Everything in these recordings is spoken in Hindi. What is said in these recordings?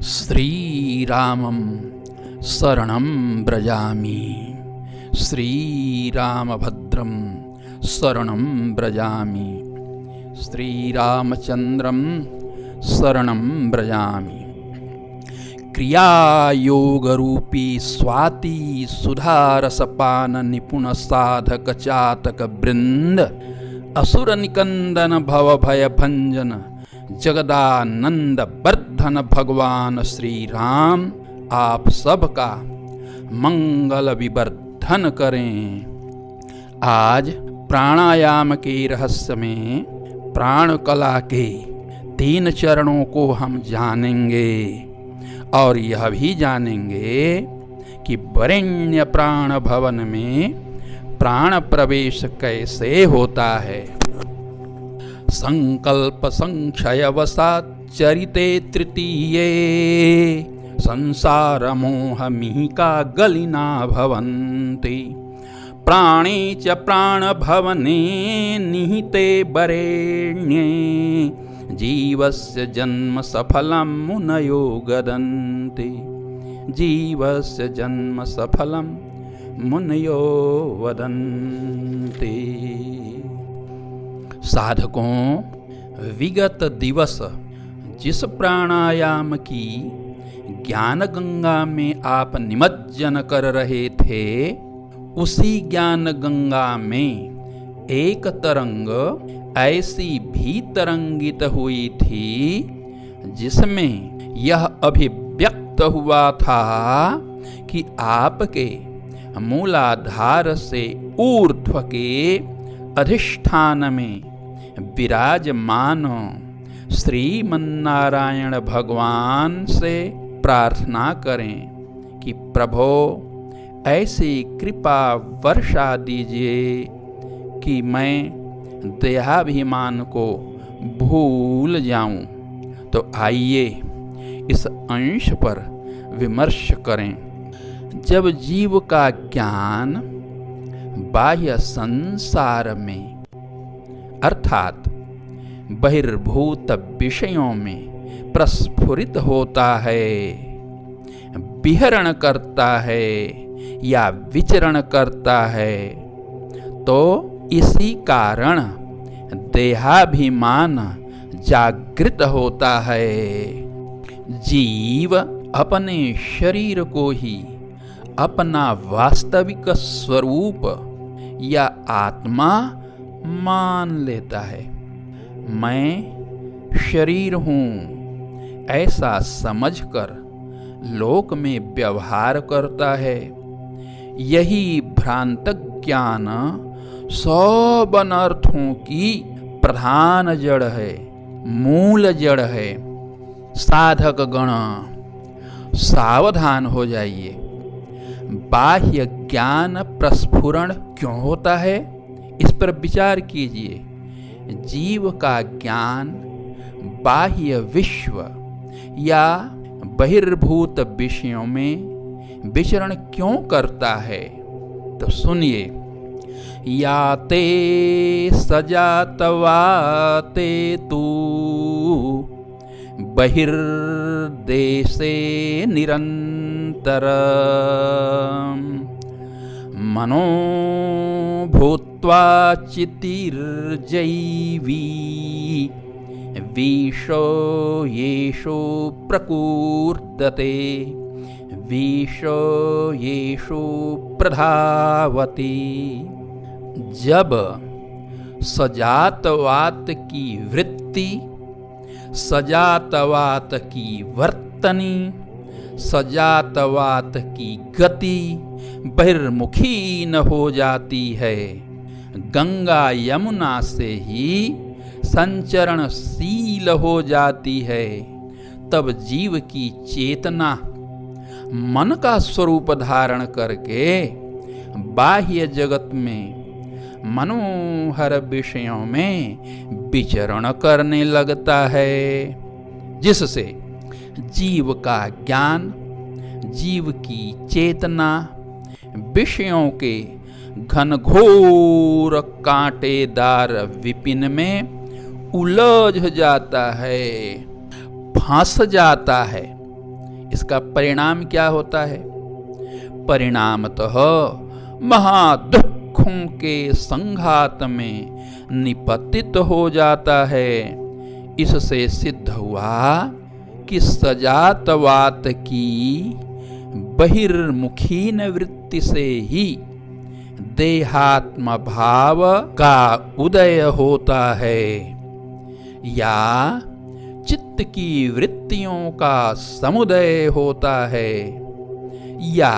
श्रीरामं शरणं व्रजामि, श्रीरामभद्रं शरणं व्रजामि, श्रीरामचन्द्रं शरणं व्रजामि। क्रियायोगरूपी स्वाति सुधारसपान निपुण साधक चातक वृंद, असुर निकंदन भव भय भंजन जगदानंद वर्धन भगवान श्री राम आप सबका मंगल विवर्धन करें। आज प्राणायाम के रहस्य में प्राण कला के 3 चरणों को हम जानेंगे और यह भी जानेंगे कि वरेण्य प्राण भवन में प्राण प्रवेश कैसे होता है। संकल्प संक्षयवसात् चरिते तृतीये, संसार मोह मिहिका गलिना भवन्ति, प्राणे च प्राण भवने निहिते वरेण्ये, जीवस्य जन्म सफलं मुनयो वदन्ति, जीवस्य जन्म सफलं मुनयो वदन्ति। साधकों, विगत दिवस जिस प्राणायाम की ज्ञान गंगा में आप निमज्जन कर रहे थे, उसी ज्ञान गंगा में एक तरंग ऐसी भी तरंगित हुई थी जिसमें यह अभिव्यक्त हुआ था कि आपके मूलाधार से ऊर्ध्व के अधिष्ठान में विराजमान श्रीमन्नारायण भगवान से प्रार्थना करें कि प्रभो ऐसी कृपा वर्षा दीजिए कि मैं देहाभिमान को भूल जाऊं। तो आइए इस अंश पर विमर्श करें। जब जीव का ज्ञान बाह्य संसार में अर्थात बहिर्भूत विषयों में प्रस्फुरित होता है, विहरण करता है या विचरण करता है, तो इसी कारण देहाभिमान जागृत होता है। जीव अपने शरीर को ही अपना वास्तविक स्वरूप या आत्मा मान लेता है। मैं शरीर हूँ ऐसा समझकर लोक में व्यवहार करता है। यही भ्रांत ज्ञान सब अनर्थों की प्रधान जड़ है, मूल जड़ है। साधक गण सावधान हो जाइए। बाह्य ज्ञान प्रस्फुरण क्यों होता है, इस पर विचार कीजिए। जीव का ज्ञान बाह्य विश्व या बहिर्भूत विषयों में विचरण क्यों करता है, तो सुनिए। याते सजातवाते तू बहिर्देशे निरन्तर मनो भूत्वा चितिर्जैवी विषो येषु प्रकूर्दते विषो येषु प्रधावति। जब सजातवात की वृत्ति, सजातवात की वर्तनी, सजातवात की गति बहिर्मुखी न हो जाती है, गंगा यमुना से ही संचरणशील हो जाती है, तब जीव की चेतना मन का स्वरूप धारण करके बाह्य जगत में मनोहर विषयों में विचरण करने लगता है, जिससे जीव का ज्ञान, जीव की चेतना विषयों के घनघोर कांटेदार विपिन में उलझ जाता है, फंस जाता है। इसका परिणाम क्या होता है? परिणामतः महादुखों के संघात में निपतित हो जाता है। इससे सिद्ध हुआ कि सजातवात की बहिर्मुखीन वृत्ति से ही देहात्म भाव का उदय होता है, या चित्त की वृत्तियों का समुदय होता है, या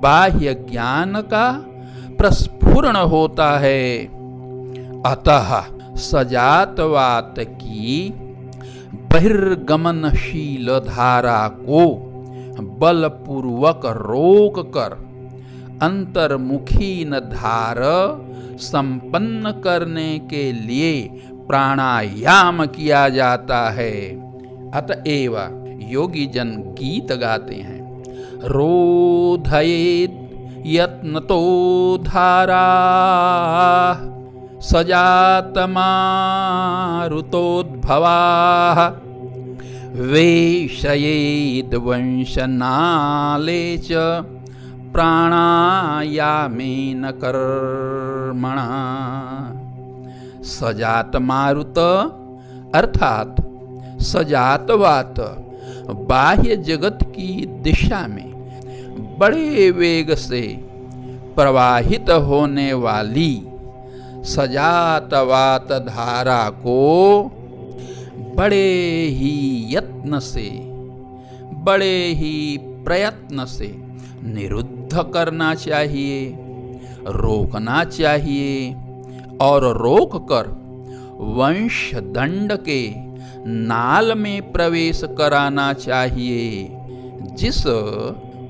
बाह्य ज्ञान का प्रस्फुरण होता है। अतः सजातवात की बहिर्गमनशील धारा को बलपूर्वक रोक कर अंतर्मुखीन धार संपन्न करने के लिए प्राणायाम किया जाता है। अतएव योगी जन गीत गाते हैं, रोधयेत् यत्नतो धारा सजातमारुतोद्भवाः वेशयेद् वंशनाले च प्राणायामेन कर्मणा। सजात मारुत अर्थात सजातवात बाह्य जगत की दिशा में बड़े वेग से प्रवाहित होने वाली सजातवात धारा को बड़े ही यत्न से, बड़े ही प्रयत्न से निरुद्ध करना चाहिए, रोकना चाहिए, और रोककर वंश दंड के नाल में प्रवेश कराना चाहिए, जिस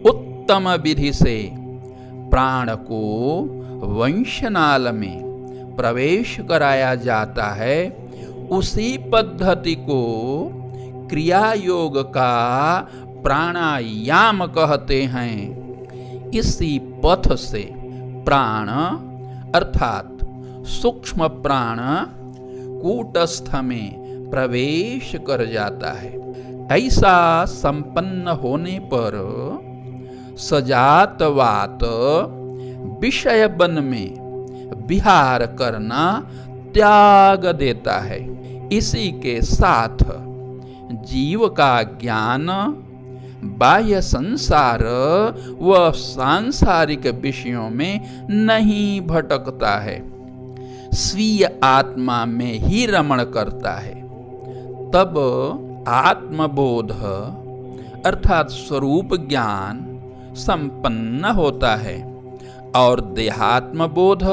उत्तम विधि से प्राण को वंशनाल में प्रवेश कराया जाता है, उसी पद्धति को क्रिया योग का प्राणायाम कहते हैं। इसी पथ से प्राण अर्थात सूक्ष्म प्राण कूटस्थ में प्रवेश कर जाता है। ऐसा संपन्न होने पर सजातवात विषय वन में विहार करना त्याग देता है। इसी के साथ जीव का ज्ञान बाह्य संसार व सांसारिक विषयों में नहीं भटकता है, स्वीय आत्मा में ही रमण करता है। तब आत्मबोध अर्थात स्वरूप ज्ञान संपन्न होता है और देहात्मबोध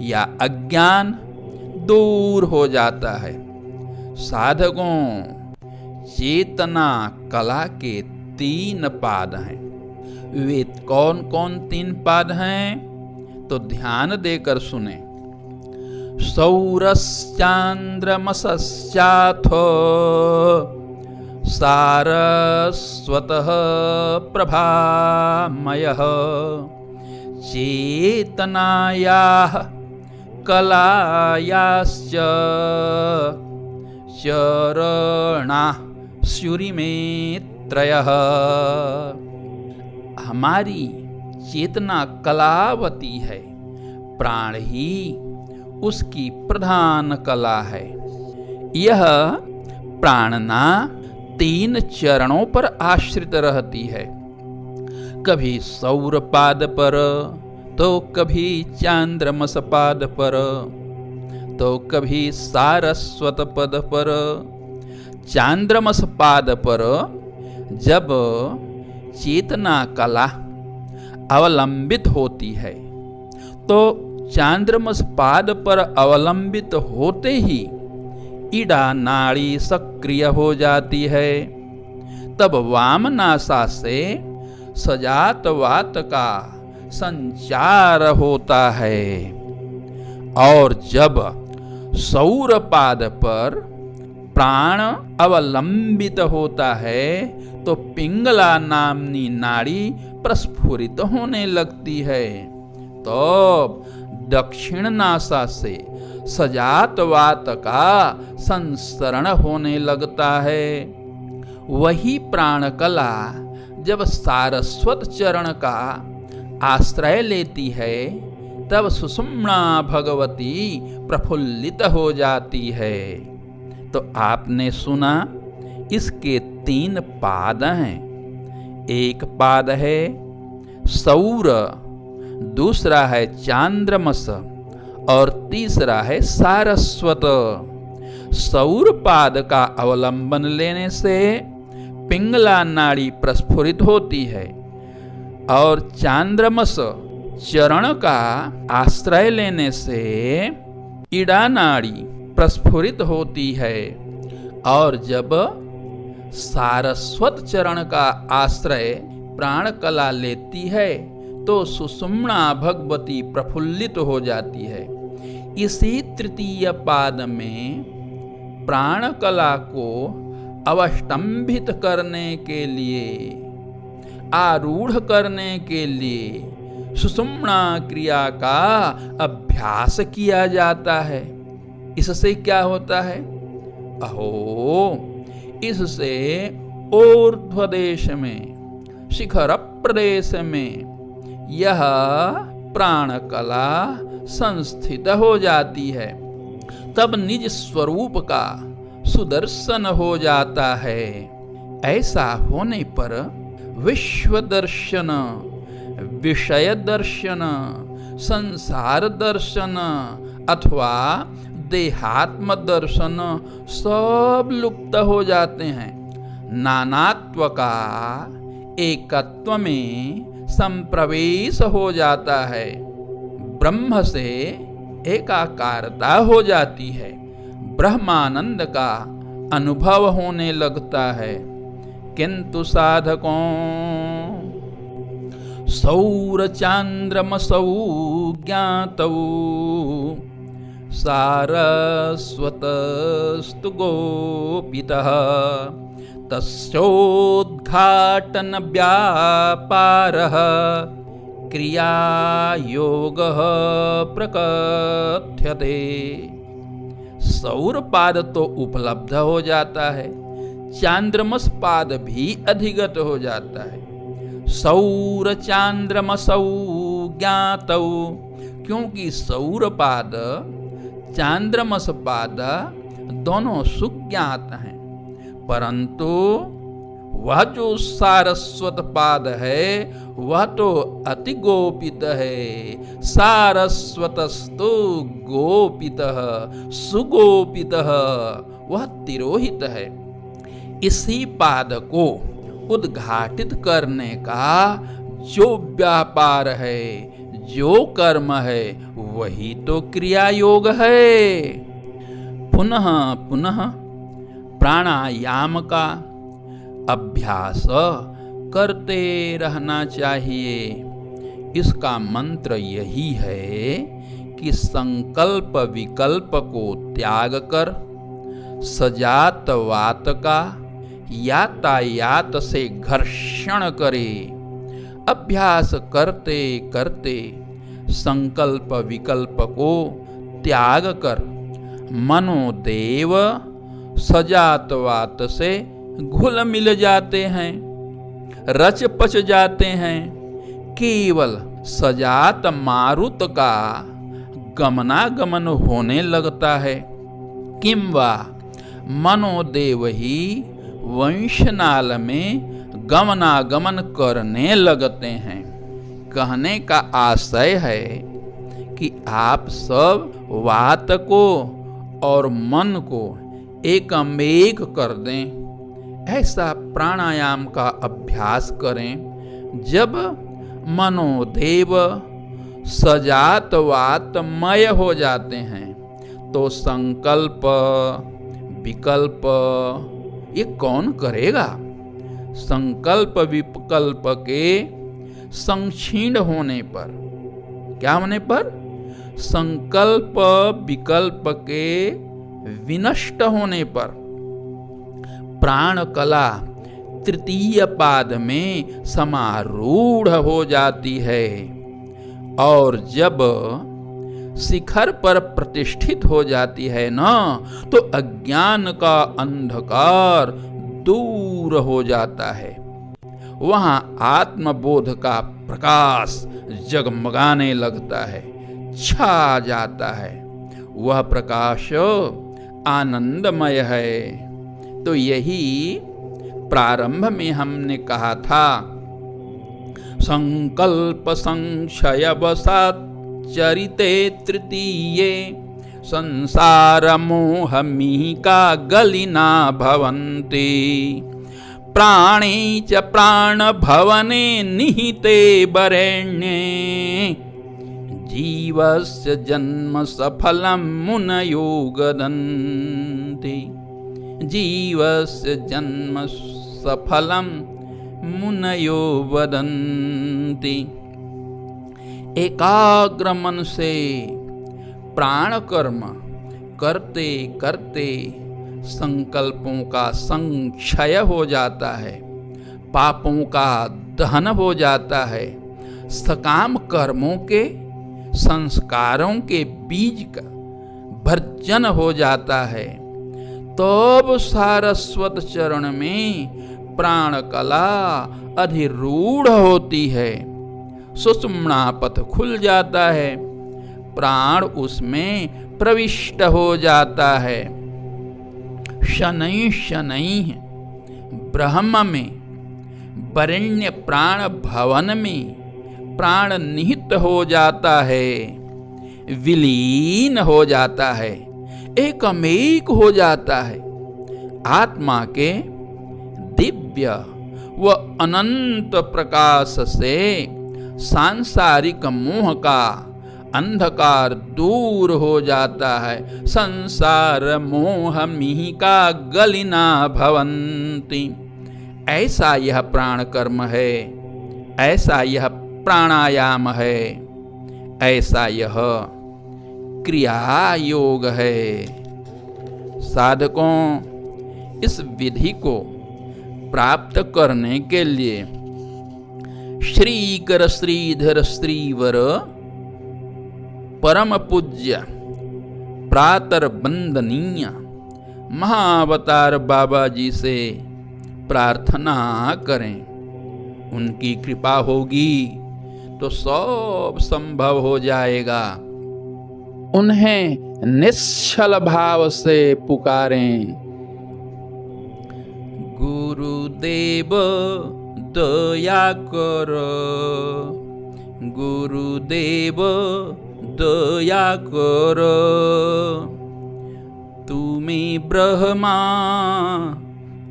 या अज्ञान दूर हो जाता है। साधकों, चेतना कला के 3 पाद हैं। वे कौन कौन 3 पाद हैं? तो ध्यान देकर सुने। सौरश्चान्द्रमसश्चाथो सारस्वतः प्रभामयः चेतनायाः कलायाश्च चरणाः स्युरि मे त्रयः। हमारी चेतना कलावती है, प्राण ही उसकी प्रधान कला है। यह प्राणना 3 चरणों पर आश्रित रहती है, कभी सौरपाद पर, तो कभी चांद्रमस पाद पर, तो कभी सारस्वत पद पर। चांद्रमस पाद पर जब चेतना कला अवलंबित होती है, तो चांद्रमस पाद पर अवलंबित होते ही इड़ा नाड़ी सक्रिय हो जाती है। तब वाम नासा से सजात वात का संचार होता है, और जब सौरपाद पर प्राण अवलंबित होता है तो पिंगला नामनी नाड़ी प्रस्फुरित होने लगती है। तो दक्षिण नासा से सजात वात का संसरण होने लगता है। वही प्राण कला जब सारस्वत चरण का आश्रय लेती है, तब सुषुम्ना भगवती प्रफुल्लित हो जाती है। तो आपने सुना, इसके 3 पाद हैं। एक पाद है सौर, दूसरा है चांद्रमस, और तीसरा है सारस्वत। सौर पाद का अवलंबन लेने से पिंगला नाड़ी प्रस्फुरित होती है, और चांद्रमस चरण का आश्रय लेने से इड़ा नाड़ी प्रस्फुरित होती है। और जब सारस्वत चरण का आश्रय प्राण कला लेती है, तो सुषुम्ना भगवती प्रफुल्लित हो जाती है। इसी तृतीय पाद में प्राण कला को अवष्टंभित करने के लिए, आरूढ़ करने के लिए सुषुम्ना क्रिया का अभ्यास किया जाता है। इससे क्या होता है? अहो, इससे ऊर्ध्वदेश में, शिखर प्रदेश में यह प्राण कला संस्थित हो जाती है। तब निज स्वरूप का सुदर्शन हो जाता है। ऐसा होने पर विश्व दर्शन, विषय दर्शन, संसार दर्शन अथवा देहात्म दर्शन सब लुप्त हो जाते हैं। नानात्व का एकत्व में संप्रवेश हो जाता है। ब्रह्म से एकाकारता हो जाती है। ब्रह्मानंद का अनुभव होने लगता है। किंतु साधकों सौर चांद्रमसौ ज्ञातौ सारस्वतस्तु गोपितः तस्योद्घाटन व्यापारः क्रियायोगः प्रकथ्यते। सौर पाद तो उपलब्ध हो जाता है, चांद्रमस पाद भी अधिगत हो जाता है। सौर चांद्रमसौ ज्ञातौ, क्योंकि सौर पाद चांद्रमस पाद दोनों सुज्ञात हैं, परंतु वह जो सारस्वत पाद है वह तो अति गोपित है। सारस्वतस्तु गोपितः सुगोपितः, वह तिरोहित है। इसी पाद को उद्घाटित करने का जो व्यापार है, जो कर्म है, वही तो क्रिया योग है। पुनः पुनः प्राणायाम का अभ्यास करते रहना चाहिए। इसका मंत्र यही है कि संकल्प विकल्प को त्याग कर सजात वात का यातायात से घर्षण करे। अभ्यास करते करते संकल्प विकल्प को त्याग कर मनोदेव सजात वात से घुल मिल जाते हैं, रच पच जाते हैं। केवल सजात मारुत का गमनागमन होने लगता है। किंवा मनोदेव ही वंशनाल में गमनागमन करने लगते हैं। कहने का आशय है कि आप सब वात को और मन को एकमेक कर दें। ऐसा प्राणायाम का अभ्यास करें। जब मनोदेव सजात वातमय हो जाते हैं तो संकल्प विकल्प ये कौन करेगा? संकल्प विकल्प के संक्षीण होने पर, क्या होने पर? संकल्प विकल्प के विनष्ट होने पर प्राण कला तृतीय पाद में समारूढ़ हो जाती है। और जब शिखर पर प्रतिष्ठित हो जाती है ना, तो अज्ञान का अंधकार दूर हो जाता है। वहां आत्मबोध का प्रकाश जगमगाने लगता है, छा जाता है। वह प्रकाश आनंदमय है। तो यही प्रारंभ में हमने कहा था, संकल्प संशय वसात चरिते तृतीये संसार मोह मिहिका गलिना भवन्ति प्राणे च प्राण भवने निहिते वरेण्ये जीवस्य जन्म सफलम मुनयो वदन्ति जीवस्य जन्म सफलम मुनयो वदन्ति। एकाग्र मन से प्राण कर्म करते करते संकल्पों का संक्षय हो जाता है, पापों का दहन हो जाता है, सकाम कर्मों के संस्कारों के बीज का भर्जन हो जाता है। तब सारस्वत चरण में प्राण कला अधिरूढ़ होती है। सुषुम्ना पथ खुल जाता है, प्राण उसमें प्रविष्ट हो जाता है। शनैः शनैः ब्रह्म में वरेण्य प्राण भवन में प्राण निहित हो जाता है, विलीन हो जाता है, एकमेक हो जाता है। आत्मा के दिव्य व अनंत प्रकाश से सांसारिक मोह का अंधकार दूर हो जाता है। संसार मोह मिहिका गलिना भवन्ति। ऐसा यह प्राण कर्म है, ऐसा यह प्राणायाम है, ऐसा यह क्रिया योग है। साधकों, इस विधि को प्राप्त करने के लिए श्रीकर श्रीधर श्रीवर परम पूज्य प्रातर वंदनीय महाअवतार बाबा जी से प्रार्थना करें। उनकी कृपा होगी तो सब संभव हो जाएगा। उन्हें निश्चल भाव से पुकारें। गुरुदेव दया करो, गुरुदेव दया करो। तुम्हें ब्रह्मा,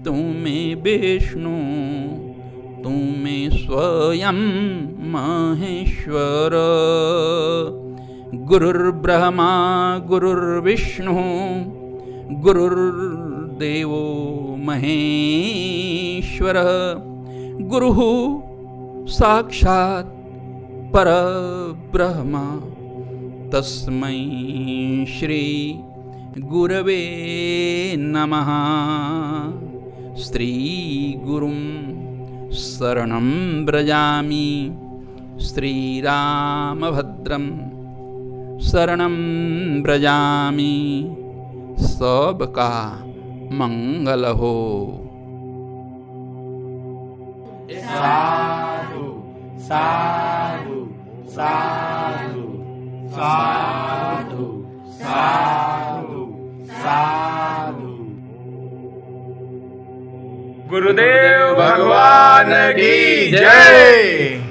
तुम्हें विष्णु, तुम्हें स्वयं महेश्वर। गुरुर्ब्रह्मा गुरुर्विष्णु गुरुर्देवो महेश्वर। गुरुः साक्षात् परब्रह्म। तस्मै श्री गुरवे नमः। श्री गुरुं शरणं व्रजामि। श्रीरामभद्रं शरणं व्रजामि। सबका मंगल हो। साधु साधु साधु साधु साधु साधु। गुरुदेव भगवान की जय।